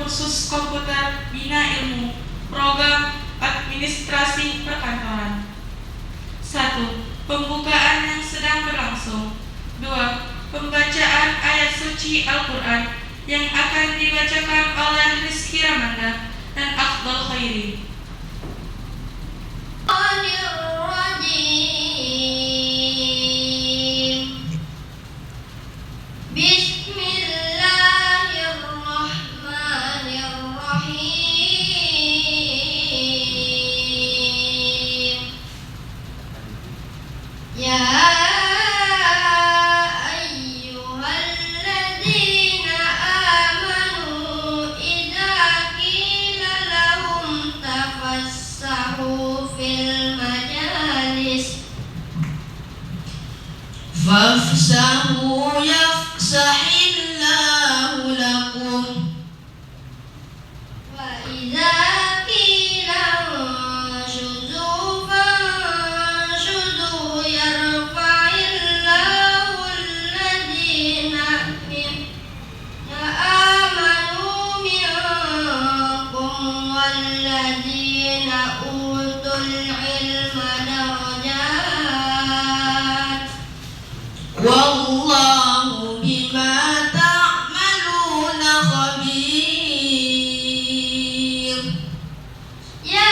khusus komputer Bina Ilmu Program Administrasi Perkantoran. 1. Pembukaan yang sedang berlangsung. 2. Pembacaan ayat suci Al-Quran yang akan dibacakan oleh Rizky Ramanda dan Afdal Khairi. Fafsahu yafsahillahu lakum wa idza qila anshuzu fanshuzu yarfa'illahu alladhina amanu minkum walladhina utul ilma darajat. Wallahu bima ta'maluna khabir. Ya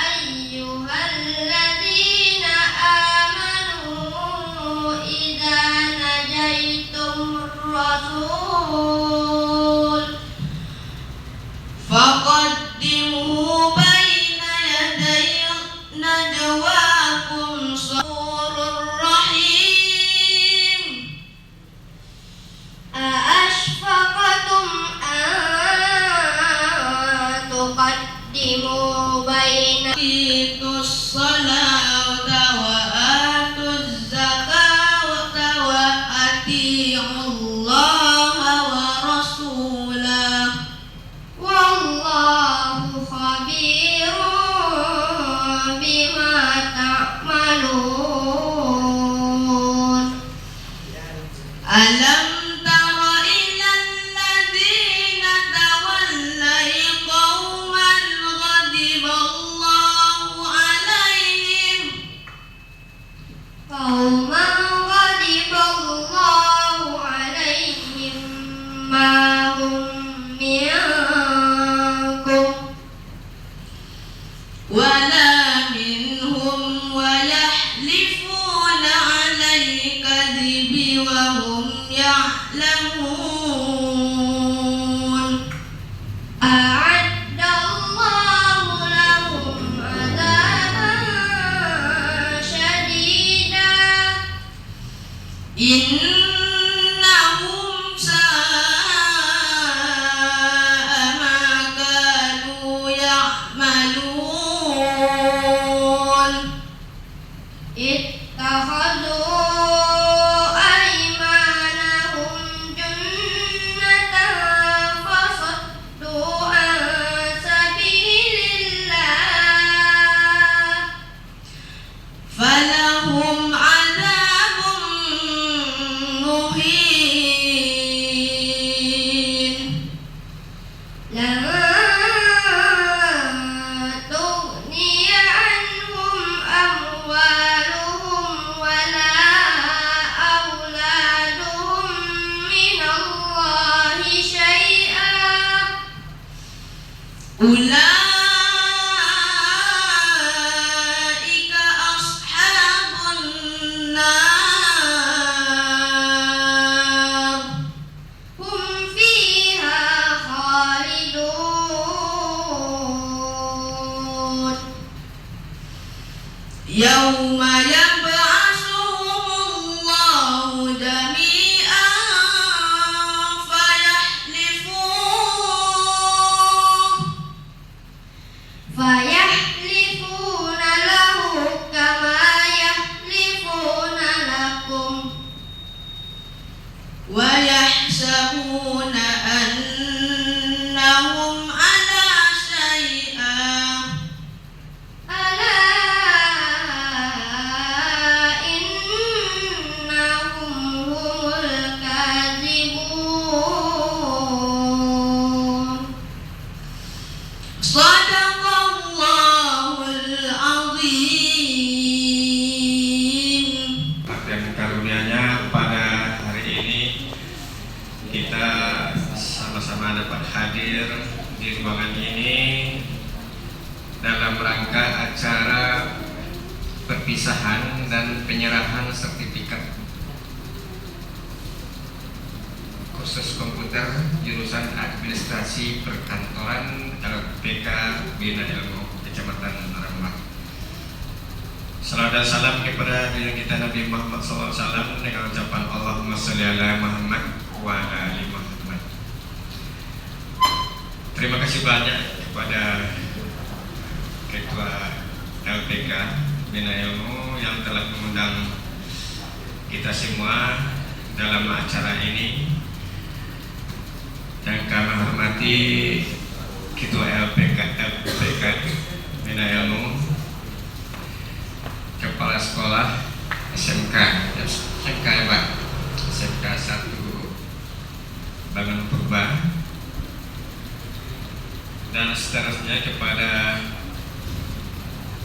ayyuhalladzina amanu idza najaitumur rasul faqaddimu baina yaday najwakum Itus salata wa atuz zakata wa ati'ullaha wa rasulah wallahu khabirun bima ta'malun. Alam innahum sa'a ma kanu ya'malun. Ittakhadhu aymanahum junnatan fasaddu an sabilillah falahum ulaika ashabun nar hum fiha khalidun. Yauma yab'atsuhumullahu jami'an fayahlifuna lahu kama yahlifuna lakum wa yahsabuna annahum ala syai'an ala innahum humul kadhibun. kita sama-sama dapat hadir di ruangan ini dalam rangka acara perpisahan dan penyerahan sertifikat khusus komputer jurusan administrasi perkantoran LPK Bina Ilmu Kecamatan Rembang. Salam dan salam kepada junjungan kita Nabi Muhammad SAW dengan ucapan Allahumma sholli ala Muhammad wa ala ali Muhammad. Terima kasih banyak kepada Ketua LPK Bina Ilmu yang telah mengundang kita semua dalam acara ini, yang kami hormati Ketua LPK Bina Ilmu, Kepala Sekolah SMK ya Pak, SMK 1 Bangun Purba, dan seterusnya kepada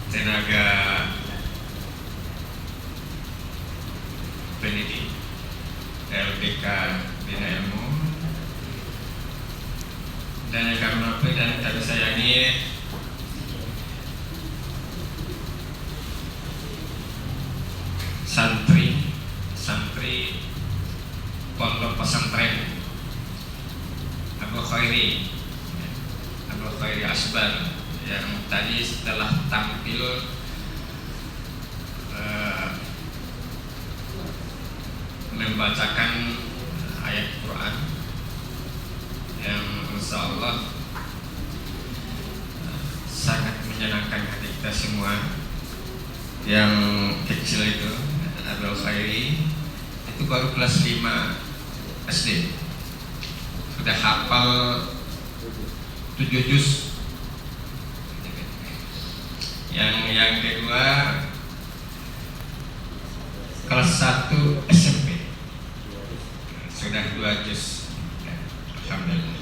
tenaga pendidik LPK Bina Ilmu, dan yang kami hormati dan kami sayangi santri Pondok Pesantren Abu Khairi Asbar, yang tadi setelah tampil membacakan ayat Quran yang insya Allah sangat menyenangkan hati kita semua. Yang kecil itu Abdul Khairi itu baru kelas 5 SD, sudah hafal 7 juz. Yang kedua kelas 1 SMP sudah 2 juz, alhamdulillah.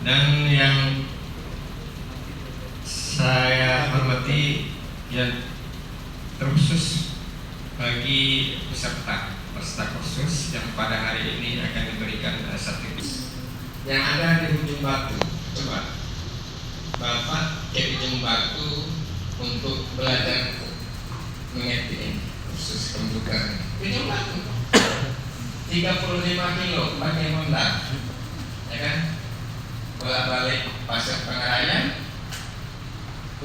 Dan yang saya hormati yang terkhusus bagi peserta khusus yang pada hari ini akan diberikan sertifikat yang ada di ujung batu. Coba Bapak ke ujung batu untuk belajar mengetik khusus komputer. Ujung batu 35 kilo pakai Honda, ya kan? Bolak-balik Pasar Pengarayan,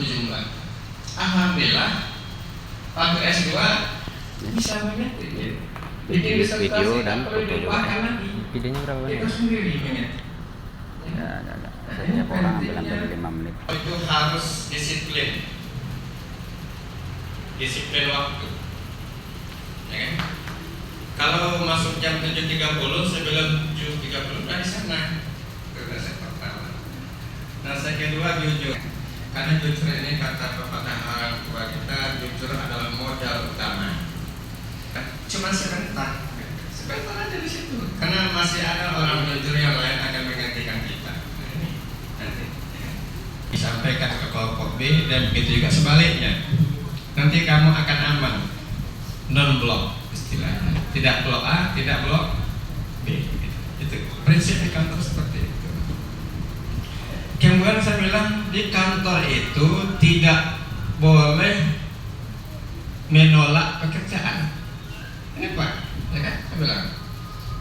ujung batu. Alhamdulillah waktu S2 bisa mengetik, bikin video dan foto juga. Videonya berapa menit? Itu sendiri mengetik. Setiap orang ambil 5 menit. Itu harus disiplin waktu, ya kan? Kalau masuk jam 7.30 sebelum 7.30 dari sana. Itu saya pertama. Nah, saya kedua jujur, karena jujur ini kata pepatah orang tua kita, jujur adalah modal utama. Cuma sebentar aja di situ, karena masih ada orang jujur yang lain akan menggantikan kita. Nanti disampaikan ke kelompok B, dan begitu juga sebaliknya. Nanti kamu akan aman, non blok istilahnya, tidak blok A, tidak blok B. Itu prinsip di kantor seperti itu. Kemudian saya bilang di kantor itu tidak boleh menolak pekerjaan. Ini Pak, ya kan? Saya bilang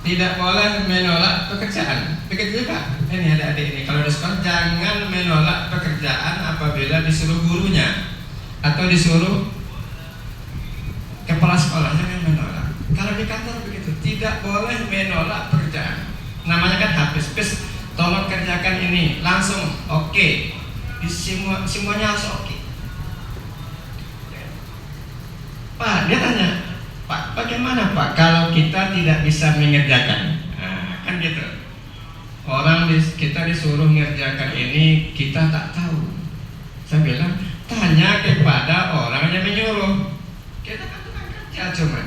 tidak boleh menolak pekerjaan. Begitu juga ini adik-adik ini, kalau di sekolah jangan menolak pekerjaan apabila disuruh gurunya atau disuruh kepala sekolah, jangan menolak. Kalau di kantor begitu, tidak boleh menolak pekerjaan. Namanya kan habis, tolong kerjakan ini, langsung oke. Semuanya harus oke. Pak, dia tanya, Pak, bagaimana Pak kalau kita tidak bisa mengerjakan? Nah, kan gitu. Kita disuruh mengerjakan ini, kita tak tahu. Saya bilang, tanya kepada orang yang menyuruh. Kita kan tukang kerja cuma.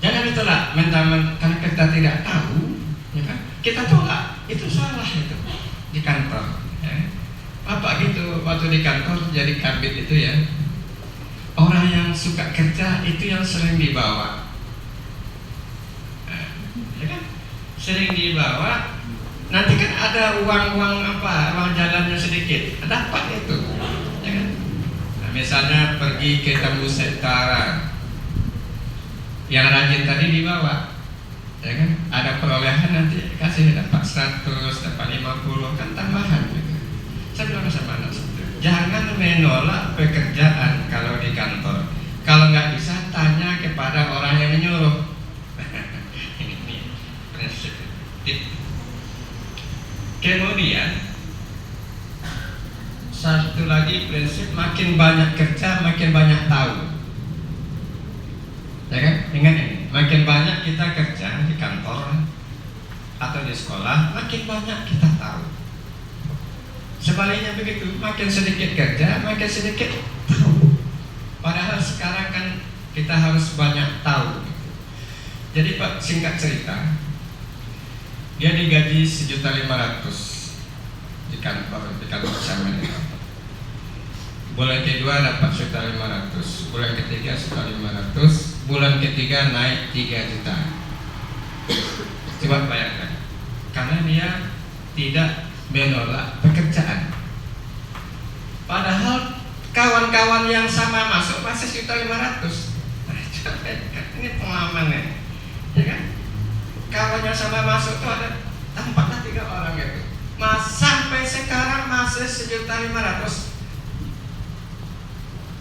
Jangan ditolak mentah-mentah karena kita tidak tahu, ya kan? Kita tolak, itu salah itu di kantor. Ya. Bapak gitu waktu di kantor jadi kabit itu ya. Orang yang suka kerja itu yang sering dibawa. sering dibawa, nanti kan ada uang jalannya sedikit, dapat itu, ya kan? Nah, misalnya pergi ke tembus setara, yang rajin tadi dibawa, ya kan? Ada perolehan nanti kasih dapat 100, dapat 50 kan tambahan gitu. Saya bilang sama anak saya, jangan menolak pekerjaan kalau di kantor. Kalau nggak bisa tanya kepada orang yang menyuruh. Ini prinsip. Kemudian satu lagi prinsip, makin banyak kerja makin banyak tahu, ya kan? Ingat ini, makin banyak kita kerja di kantor atau di sekolah, makin banyak kita tahu. Sebaliknya begitu, makin sedikit kerja makin sedikit tahu. Padahal sekarang kan kita harus banyak tahu. Jadi Pak, singkat cerita, dia digaji 1.500.000 di kantor sama dia. Bulan kedua dapat 1.500.000, bulan ketiga 1.500.000, bulan ketiga naik 3 juta. Coba bayangkan, karena dia tidak menolak pekerjaan. Padahal kawan-kawan yang sama masuk masih 1.500.000. Nah, ini pengalamannya, ya kan? Kawan yang sama masuk itu ada tampaknya 3 orang gitu. Sampai sekarang masih 1.500.000.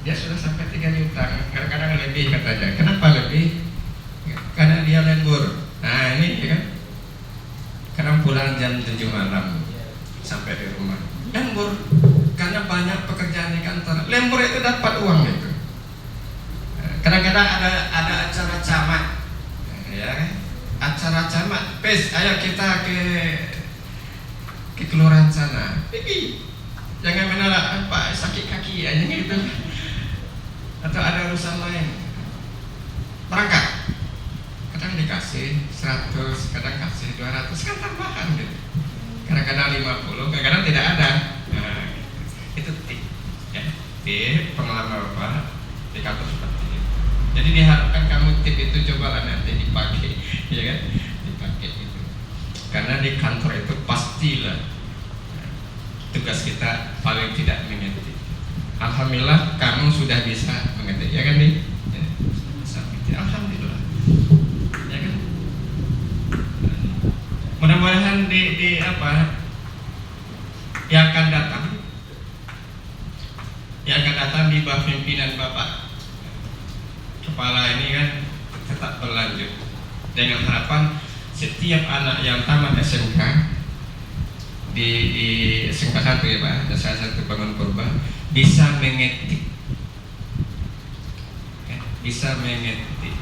Dia sudah sampai 3 juta, kadang-kadang lebih katanya. Kenapa lebih? Karena dia lembur. Nah ini ya kan, kadang pulang jam 7 malam sampai di rumah. Lembur, karena banyak pekerjaan di kantor. Lembur itu dapat uang gitu. Kadang-kadang ada acara camat, ya kan? Acara camat, ayo kita ke kelurahan sana. Pergi, jangan menolak Pak, sakit kaki aja gitu. Atau ada urusan lain, berangkat. Kadang dikasih 100, kadang kasih 200, kan tambahan gitu. Kadang-kadang 50, kadang-kadang tidak ada. Nah, itu tip, ya. Tip pengalaman Bapak di kantor seperti itu. Jadi diharapkan kamu tip itu cobalah nanti dipakai, ya kan? Dipakai itu. Karena di kantor itu pastilah tugas kita paling tidak mengetik. Alhamdulillah kamu sudah bisa mengetik, ya kan nih? Ya, alhamdulillah, ya kan? Mudah-mudahan di yang akan datang di bawah pimpinan Bapak Kepala ini kan tetap berlanjut dengan harapan setiap anak yang tamat SMK di SMK 1 ya Pak, ada salah satu bangun purba bisa mengetik, bisa mengetik.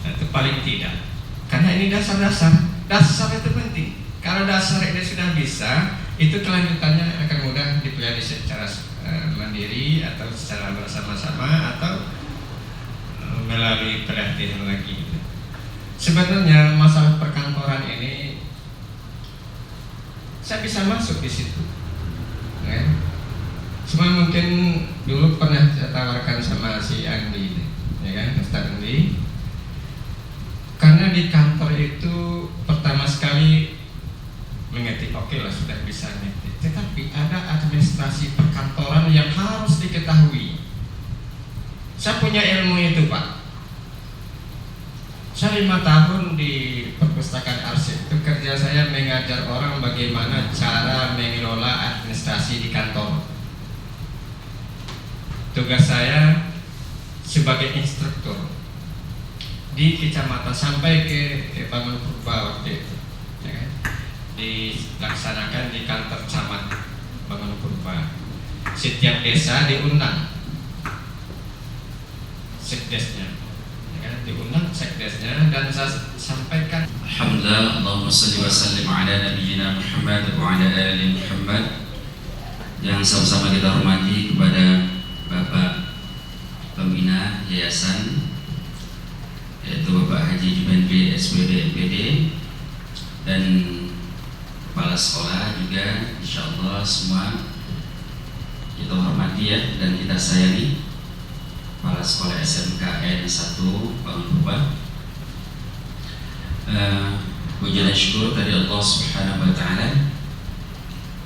Nah, itu paling tidak, karena ini dasar itu penting. Kalau dasar ini sudah bisa, itu kelanjutannya akan mudah dipelajari secara mandiri atau secara bersama-sama atau melalui pelatihan lagi. Sebenarnya masalah perkantoran ini saya bisa masuk di situ, ya. Cuma mungkin dulu pernah saya tawarkan sama si Andi, ya kan, Ustaz Andi. Karena di kantor itu pertama sekali mengetik, oke lah sudah bisa ngetik, tetapi ada administrasi perkantoran yang harus diketahui. Saya punya ilmu itu Pak. Saya 5 tahun di perpustakaan arsip itu, kerja saya mengajar orang bagaimana cara mengelola administrasi di kantor. Tugas saya sebagai instruktur di kecamatan sampai ke Bangun Purba waktu itu, ya kan? Dilaksanakan di kantor camat Bangun Purba. Setiap desa diundang sekdesnya, ya kan? Diundang sekdesnya dan saya sampaikan. Alhamdulillah, Allahumma salli wa sallim ala nabiyyina Muhammad wa ala ali Muhammad. Yang sama-sama kita hormati kepada Bapak Pembina Yayasan, yaitu Bapak Haji Jubenri SPD MPD, dan kepala sekolah juga, insyaallah semua kita hormati ya dan kita sayangi. Kepala sekolah SMKN 1 Bangun Purba, puji dan syukur dari Allah Subhanahu wa taala.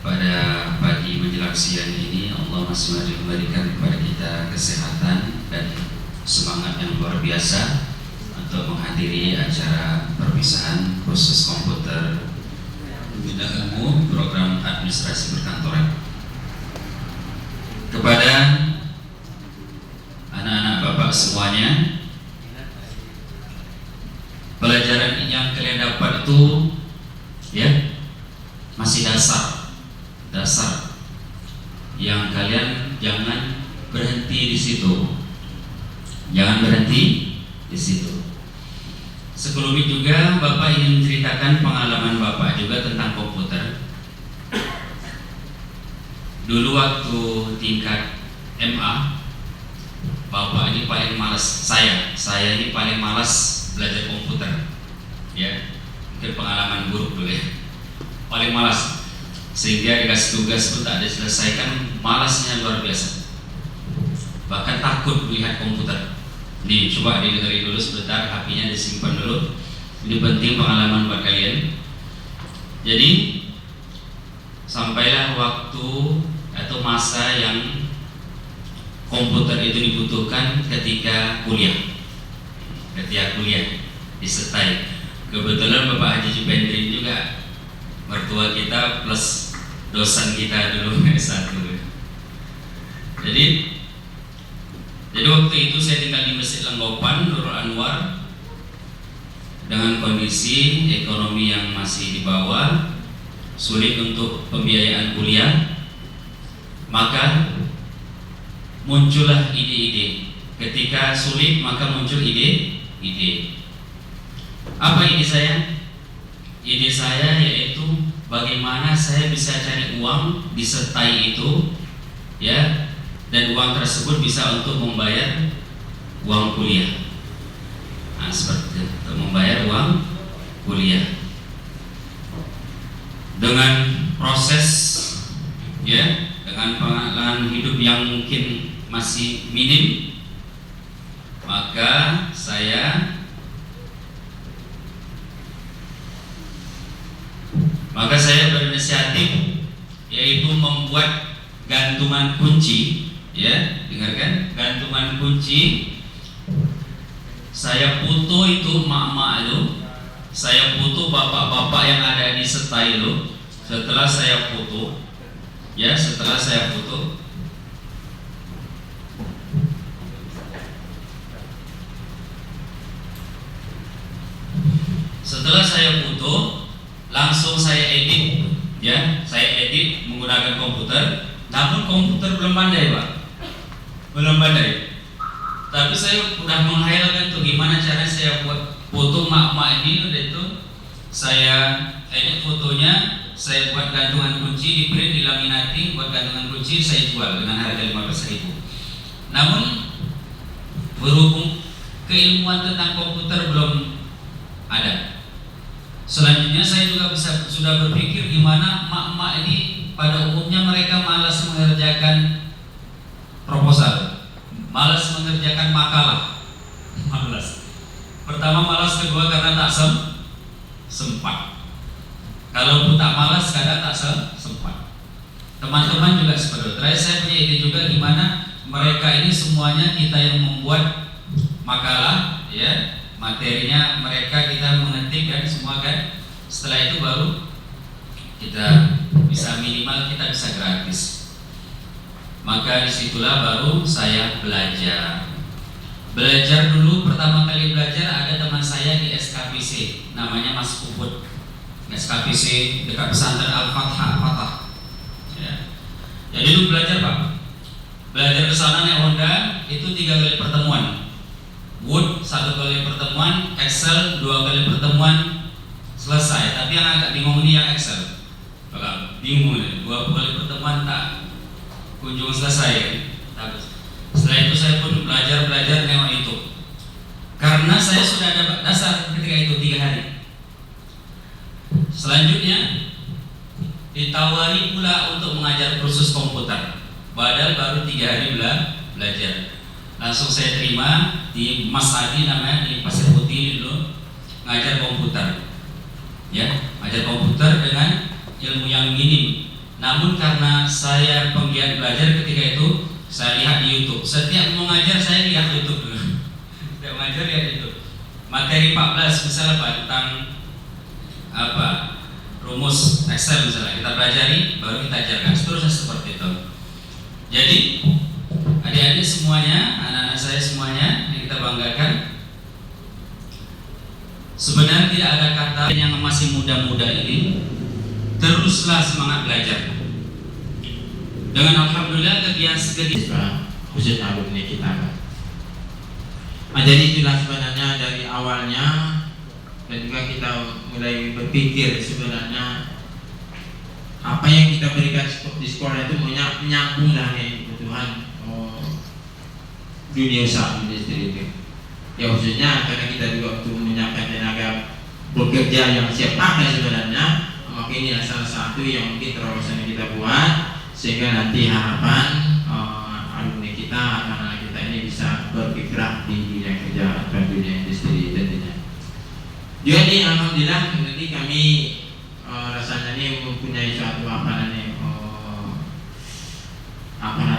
Pada pagi menjelang siang ini Allah masih memberikan kepada kita kesehatan dan semangat yang luar biasa untuk menghadiri acara perpisahan khusus komputer Bina Ilmu Program Administrasi Perkantoran. Kepada anak-anak Bapak semuanya, pelajaran yang kalian dapat itu ya masih dasar yang kalian jangan berhenti di situ. Jangan berhenti di situ. Sebelum itu juga Bapak ingin menceritakan pengalaman Bapak juga tentang komputer. Dulu waktu tingkat MA, Bapak ini paling malas. Saya ini paling malas belajar komputer. Ya, mungkin pengalaman buruk dulu ya. Paling malas. Sehingga dikasih tugas pun tak diselesaikan, malasnya luar biasa. Bahkan takut melihat komputer. Nih, coba didengarin dulu sebentar, HP-nya disimpan dulu. Ini penting pengalaman buat kalian. Jadi, sampailah waktu atau masa yang komputer itu dibutuhkan ketika kuliah. Disertai. Kebetulan Bapak Haji Jubendrin juga mertua kita plus dosen kita dulu S1. Jadi waktu itu saya tinggal di Masjid Lenggopan, Nurul Anwar, dengan kondisi ekonomi yang masih di bawah, sulit untuk pembiayaan kuliah. Maka muncullah ide-ide. Ketika sulit maka muncul ide. Apa ide saya? Ide saya yaitu bagaimana saya bisa cari uang disertai itu, ya, dan uang tersebut bisa untuk membayar uang kuliah. Nah, seperti itu, untuk membayar uang kuliah. Dengan proses, ya, dengan pengalaman hidup yang mungkin masih minim, maka saya berinisiatif yaitu membuat gantungan kunci, ya, dengarkan, gantungan kunci. Saya foto itu emak-emak itu, saya foto bapak-bapak yang ada di setai itu. Setelah saya foto, langsung saya edit, ya, saya edit menggunakan komputer. Namun komputer belum pandai, Pak, tapi saya sudah menghayalkan tuh gimana cara saya buat foto mak-mak ini. Udah itu saya edit fotonya, saya buat gantungan kunci, di print, dilaminating, buat gantungan kunci, saya jual dengan harga 15.000. Namun berhubung keilmuan tentang komputer belum ada, selanjutnya saya juga sudah berpikir gimana mak-mak ini pada umumnya mereka malas mengerjakan proposal, malas mengerjakan makalah, Pertama malas, kedua karena tak sempat. Kalau pun tak malas, kadang tak sempat. Teman-teman juga seperti itu. Terakhir saya punya ide juga gimana mereka ini semuanya kita yang membuat makalah, ya. Materinya mereka kita mengetik kan semua kan. Setelah itu baru kita bisa minimal kita bisa gratis. Maka disitulah baru saya belajar dulu. Pertama kali belajar ada teman saya di SKPC, namanya Mas Puput. SKPC dekat pesantren Al-Fatah. Ya. Jadi dulu belajar, Pak. Belajar ke sana naik Honda itu 3 kali pertemuan. Word 1 kali pertemuan, Excel 2 kali pertemuan, selesai. Tapi yang agak bingung ini yang Excel. Bingung nih, 2 kali pertemuan tak kunjung selesai. Setelah itu saya pun belajar nengok YouTube. Karena saya sudah ada dasar ketika itu 3 hari. Selanjutnya ditawari pula untuk mengajar kursus komputer. Padahal baru 3 hari belajar. Langsung saya terima di Mas Adi namanya, di Pasir Putih dulu, ngajar komputer. ya, ajar komputer dengan ilmu yang minim. Namun karena saya penggiat belajar ketika itu, saya lihat di YouTube. Setiap mau ngajar saya lihat YouTube dulu. Setiap ngajar lihat YouTube. Materi 14 misalnya apa, tentang apa, rumus Excel misalnya kita pelajari, baru kita ajarkan. Seterusnya seperti itu. Jadi adik-adik semuanya, anak-anak saya semuanya yang kita banggakan, sebenarnya tidak ada kata yang masih muda-muda ini, teruslah semangat belajar. Dengan alhamdulillah kegiatan khusus alumni kita. Jadi itulah sebenarnya dari awalnya, dan juga kita mulai berpikir sebenarnya apa yang kita berikan di sekolah itu menyambung dari kebutuhan dunia usaha industri itu. Ya khususnya karena kita juga untuk menyiapkan tenaga bekerja yang siap pakai sebenarnya, maka inilah salah satu yang mungkin terobosan yang kita buat, sehingga nanti harapan alumni kita, anak-anak kita ini bisa bergerak di dunia kerja atau dunia industri tentunya. Juga nih alhamdulillah nanti kami rasanya ini mempunyai suatu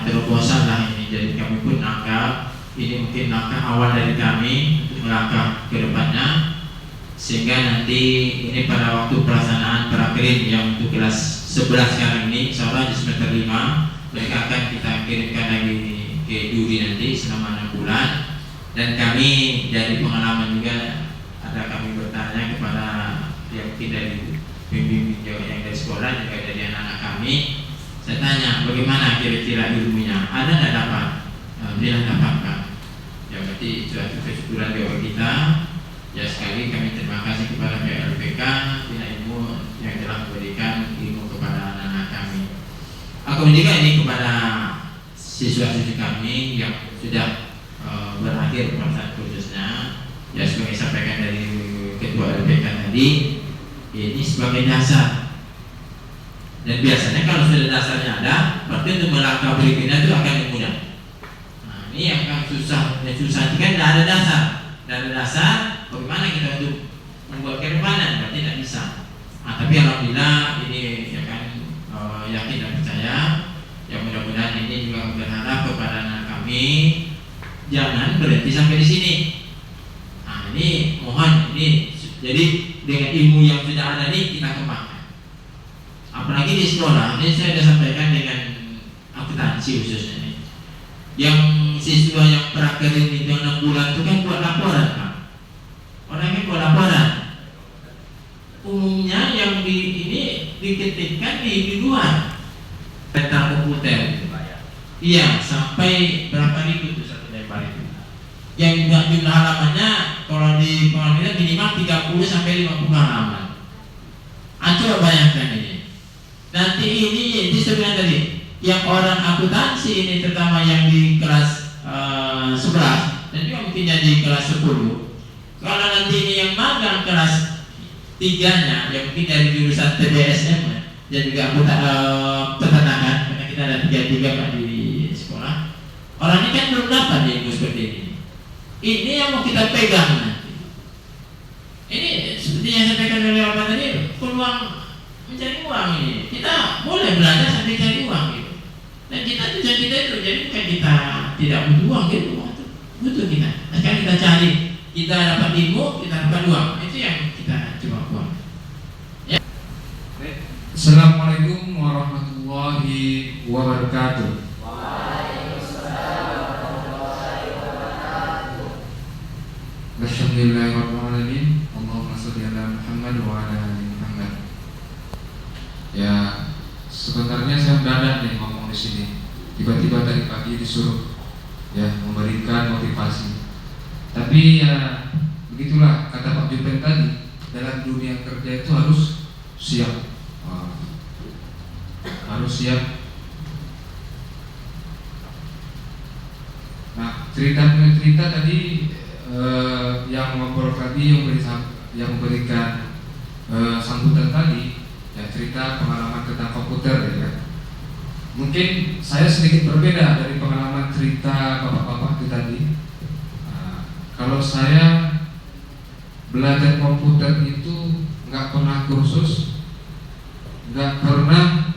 terobosan lah ini. Jadi kami pun anggap ini mungkin langkah awal dari kami untuk melangkah ke depannya, sehingga nanti ini pada waktu pelaksanaan prakerin yang untuk kelas 11 sekarang ini, insyaallah di semester 5 mereka akan kita kirimkan lagi ke Duri nanti selama 6 bulan. Dan kami dari pengalaman juga ada kami bertanya kepada yang mungkin dari pembimbing yang dari sekolah juga dari anak-anak kami. Saya tanya bagaimana kira-kira ilmunya, ada tidak dapat? Dia dapatkan. Ya berarti suatu kesyukuran doa kita. Ya sekali kami terima kasih kepada PLPK bina ilmu yang telah memberikan ilmu kepada anak-anak kami. Aku juga ini kepada siswa-siswi kami yang sudah berakhir pelaksanaan kursusnya. Ya sebagai sampaikan dari ketua LPK tadi, ini sebagai dasar. Dan biasanya kalau sudah dasarnya ada, berarti untuk melangkah berikutnya itu akan mudah. Nah ini yang kan susah, kan tidak ada dasar. Tidak ada dasar, bagaimana kita untuk membuat kedepanan? Berarti tidak bisa. Nah, tapi alhamdulillah ini ya kan yakin dan percaya. Yang mudah-mudahan ini juga berharap kepada anak kami jangan berhenti sampai di sini. Nah ini mohon ini jadi dengan ilmu yang sudah ada ini kita kembangkan. Apalagi di sekolah ini saya sudah sampaikan dengan akuntansi khususnya ini. Yang siswa yang prakerin itu 6 bulan itu kan buat laporan Pak. Orangnya buat laporan. Umumnya yang ini diketikkan di luar peta komputer. Iya sampai berapa ribu tuh satu lembar itu. Yang jumlah halamannya kalau di pengadilan minimal 30 sampai 50 halaman. Coba bayangkan ini. Nanti ini disebutkan tadi yang orang akuntansi ini terutama yang di kelas 11 dan juga mungkin yang di kelas 10. Kalau nanti ini yang magang kelas 3-nya yang mungkin dari jurusan TBSM dan juga peternakan, karena kita ada 3 Pak di sekolah. Orang ini kan belum dapat ilmu seperti ini. Ini yang mau kita pegang nanti. Ini seperti yang saya sampaikan oleh Bapak tadi, peluang mencari uang ini. Kita boleh belajar sambil cari uang gitu. Dan kita tujuan kita itu, jadi bukan kita tidak butuh uang gitu, butuh kita. Akan kita cari, kita dapat ilmu, kita dapat uang. Itu yang kita coba buat. Ya. Assalamualaikum warahmatullahi wabarakatuh. Alhamdulillahirrahmanirrahim. Allahumma sholli ala Muhammad wa ala ali Muhammad. Ya, sebenarnya saya mendadak nih ngomong di sini. Tiba-tiba tadi pagi disuruh ya memberikan motivasi. Tapi ya begitulah kata Pak Jupen tadi, dalam dunia kerja itu harus siap. Harus siap. Nah, cerita tadi yang ngobrol tadi yang memberikan sambutan tadi ya cerita pengalaman tentang komputer ya. Mungkin saya sedikit berbeda dari pengalaman cerita bapak-bapak itu tadi. Kalau saya belajar komputer itu nggak pernah kursus, nggak pernah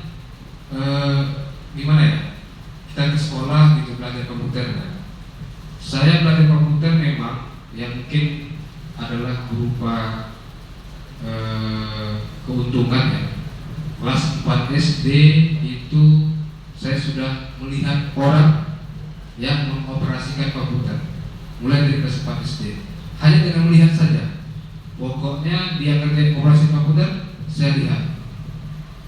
gimana ya, kita ke sekolah gitu belajar komputer. Saya belajar komputer memang yang mungkin adalah berupa keuntungan ya. Kelas 4 SD itu saya sudah melihat orang yang mengoperasikan komputer mulai dari kelas 4 SD. Hanya dengan melihat saja, pokoknya dia kerja operasi komputer, saya lihat.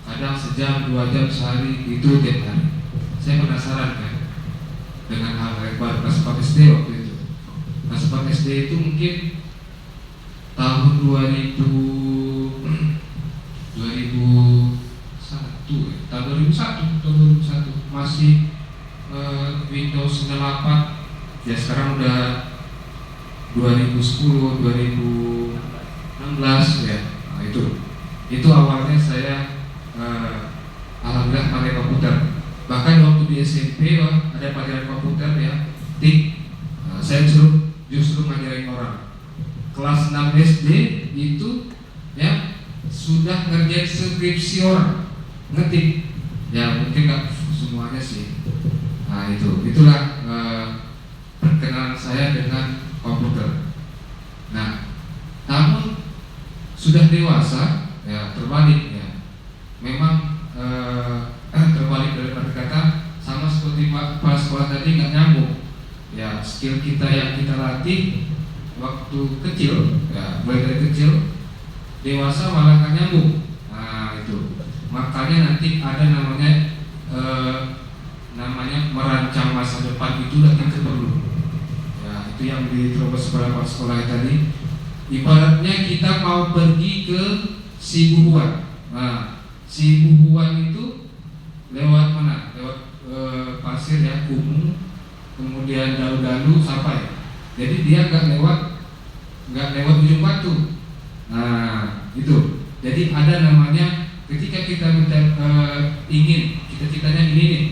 Kadang sejam, 2 jam sehari, itu tiap hari. Saya penasaran kan dengan hal yang baru. Kelas 4 SD waktu itu. Kelas 4 SD itu mungkin tahun 2001 masih Windows 98 ya, sekarang udah 2010 2016 ya. Nah, itu awalnya saya alhamdulillah pakai komputer. Bahkan waktu di SMP ada pelajaran komputer ya, saya justru ngajarin orang. Kelas 6 SD itu ya sudah ngerjain skripsi orang, ngetik ya, mungkin nggak semuanya sih. Nah itulah perkenalan saya dengan komputer. Nah, namun sudah dewasa ya terbalik ya. Memang terbalik dari kata sama seperti pas sekolah tadi, nggak nyambung ya. Skill kita yang kita latih waktu kecil ya, mulai dari kecil, dewasa malah nggak nyambung. Nah itu makanya nanti ada namanya merancang masa depan, itu lagi perlu ya. Itu yang diterobos sekolah tadi. Ibaratnya kita mau pergi ke Sibuhuan. Nah, Sibuhuan itu lewat mana? Lewat pasir ya, kumuh, kemudian dalu-dalu sampai. Jadi dia nggak lewat ujung batu. Nah itu. Jadi ada namanya ketika kita ingin, cita-citanya ini nih,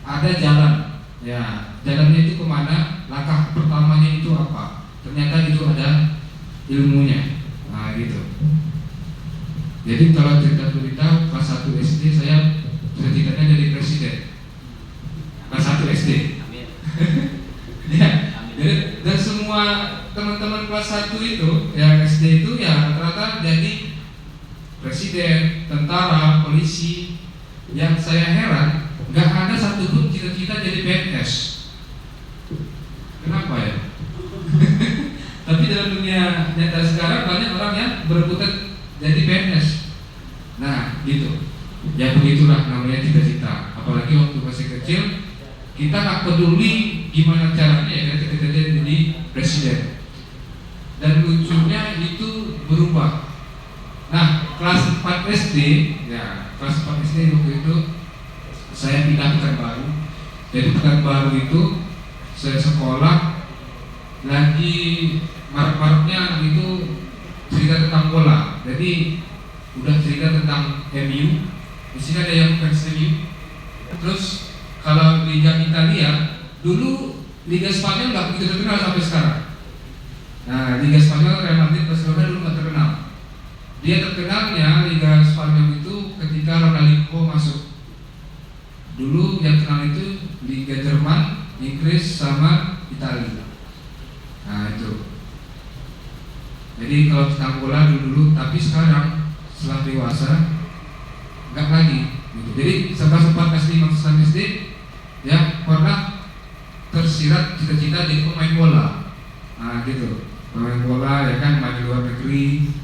ada jalan. Ya, jalannya itu kemana? Langkah pertamanya itu apa? Ternyata itu ada ilmunya. Nah gitu. Jadi kalau cerita kelas 1 SD saya cita-citanya jadi presiden. Kelas 1 SD. Ya. Dan semua teman-teman kelas 1 itu yang SD itu ya rata-rata jadi presiden, tentara, polisi. Yang saya heran, nggak ada satupun cita-cita jadi PNS. Kenapa ya? Tapi dalam dunia nyata sekarang banyak orang yang berebutan jadi PNS. Nah gitu. Ya begitulah namanya cita-cita. Apalagi waktu masih kecil, kita nggak peduli gimana caranya ya kita jadi presiden. Dan lucunya itu berubah. Nah, kelas 4 SD ya, kelas 4 SD waktu itu saya pindah Pekanbaru. Jadi Pekanbaru itu saya sekolah lagi marak-maraknya itu cerita tentang bola. Jadi udah cerita tentang MU. Di sini ada yang fans MU. Terus kalau Liga Italia dulu, Liga Spanyol nggak begitu terkenal sampai sekarang. Nah, Liga Spanyol Real Madrid, Barcelona dulu nggak terkenal. Dia terkenalnya Liga Spanyol itu ketika Ronaldinho masuk. Dulu yang kenal itu Liga Jerman, Inggris sama Italia. Nah itu. Jadi kalau tentang bola dulu, tapi sekarang setelah dewasa nggak lagi. Gitu. Jadi sempat SD, masa SD, ya pernah tersirat cita-cita jadi pemain bola. Nah gitu, pemain bola ya kan, main di luar negeri.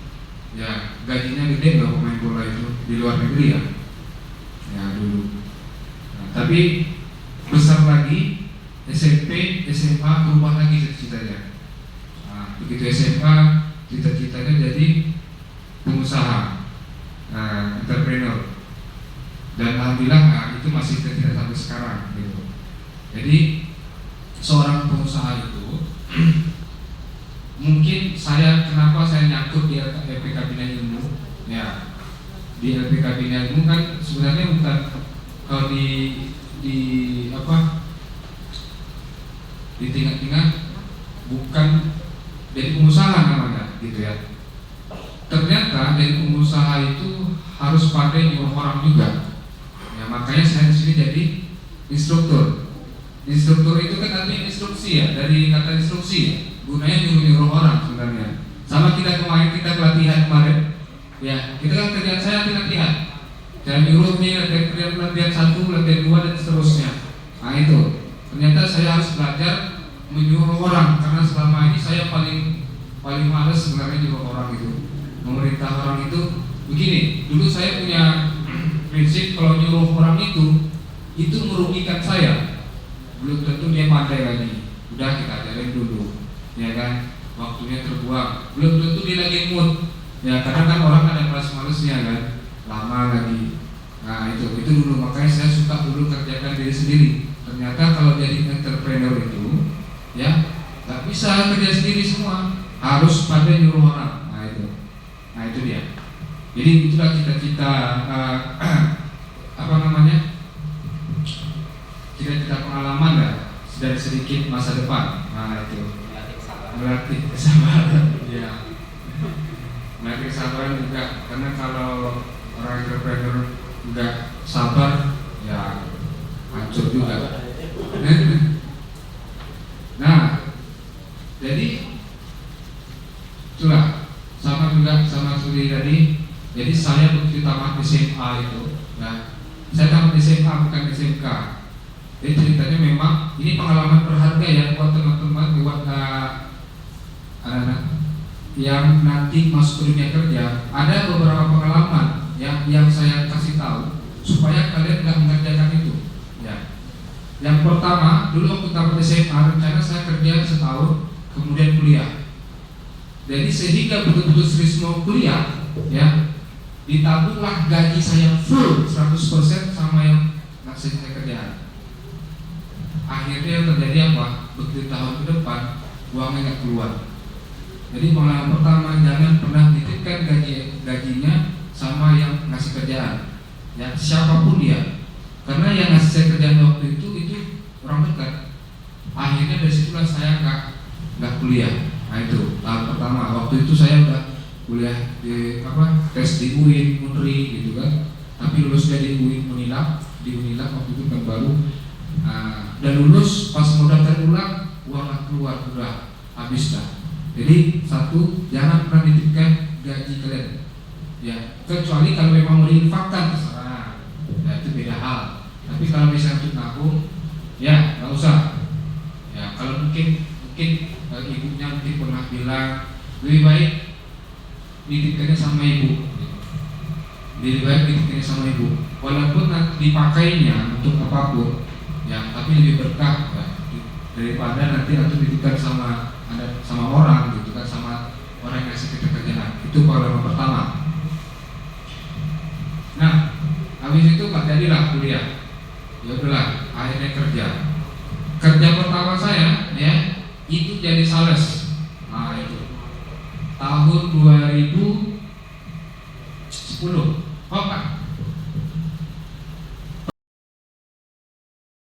Ya gajinya gede nggak pemain bola itu di luar negeri ya. Ya dulu. Nah, tapi besar lagi SMP, SMA berubah lagi cita-citanya. Nah, begitu SMA cita-citanya jadi pengusaha, entrepreneur. Dan alhamdulillah itu masih cita-cita sampai sekarang gitu. Jadi seorang pengusaha itu mungkin kenapa saya nyangkut di LPK Bina Ilmu ya, di LPK Bina Ilmu kan sebenarnya bukan kalau di tingkat-tingkat bukan jadi pengusaha namanya gitu ya. ternyata dari pengusaha itu harus pandai nyuruh orang juga. Ya, makanya saya di sini jadi instruktur. Instruktur itu kan artinya instruksi ya, dari kata instruksi ya. Gunanya nyuruh orang sebenarnya. Sama kita kemarin kita pelatihan kemarin. Ya, kita kan kerjaan saya pelatihan. Saya nyuruh nih latihan 1, latihan 2 dan seterusnya. Nah itu. Ternyata saya harus belajar menyuruh orang karena selama ini saya paling males sebenarnya nyuruh orang itu. Memerintah orang itu begini. Dulu saya punya prinsip kalau nyuruh orang itu merugikan saya. Belum tentu dia pandai lagi. Udah kita ajarin dulu, ya kan? Waktunya terbuang. Belum tentu dia lagi mood. Ya karena kan orang ada males-malesnya kan, lama lagi. Nah itu dulu. Makanya saya suka dulu kerjakan diri sendiri. Ternyata kalau jadi entrepreneur itu, ya nggak bisa kerja sendiri semua. Harus pandai nyuruh orang. Nah itu dia. Jadi itulah cita-cita cita-cita pengalaman ya dari sedikit masa depan. Nah itu melatih kesabaran. Ya, melatih kesabaran juga karena kalau orang entrepreneur nggak sabar ya hancur juga. Nah, jadi itulah sama Suri tadi. Jadi saya begitu tamat SMA itu, ya, saya tamat SMA bukan SMK. Jadi ceritanya memang ini pengalaman berharga ya buat teman-teman, buat anak-anak yang nanti masuk ke dunia kerja. Ada beberapa pengalaman yang saya kasih tahu supaya kalian nggak mengerjakan itu. Ya. Yang pertama, dulu waktu tamat SMA rencana saya kerja setahun, kemudian kuliah. Jadi sehingga betul-betul serius mau kuliah, ya, ditabunglah gaji saya full 100% sama yang ngasih saya kerjaan. Akhirnya yang terjadi apa? Begitu tahun ke depan uangnya nggak keluar. Jadi pengalaman pertama, jangan pernah titipkan gajinya sama yang ngasih kerjaan, ya siapapun dia. Karena yang ngasih saya kerjaan waktu itu orang dekat. Akhirnya dari situlah saya nggak kuliah. Nah itu tahap pertama. Waktu itu saya udah kuliah di tes di UIN, Unri gitu kan. Tapi lulus dari UIN Unilab, di Unilab waktu itu kan baru. Dan lulus pas mau daftar ulang uang keluar udah habis dah. Jadi satu, jangan pernah nitipkan gaji kalian. Ya, kecuali kalau memang mau diinfakkan terserah. Ya itu beda hal. Tapi kalau misalnya untuk nabung, ya nggak usah. Ya kalau mungkin ibunya mungkin pernah bilang lebih baik nitipkannya sama ibu. Lebih baik nitipkannya sama ibu. Walaupun nanti dipakainya untuk apapun, ya tapi lebih berkah ya, daripada nanti atau dititipkan sama orang gitu kan, sama orang yang ngasih kita kerjaan. Itu pengalaman pertama. Nah, habis itu nggak jadilah kuliah. Ya udahlah, akhirnya kerja. Kerja pertama saya ya itu jadi sales. Nah itu tahun 2010.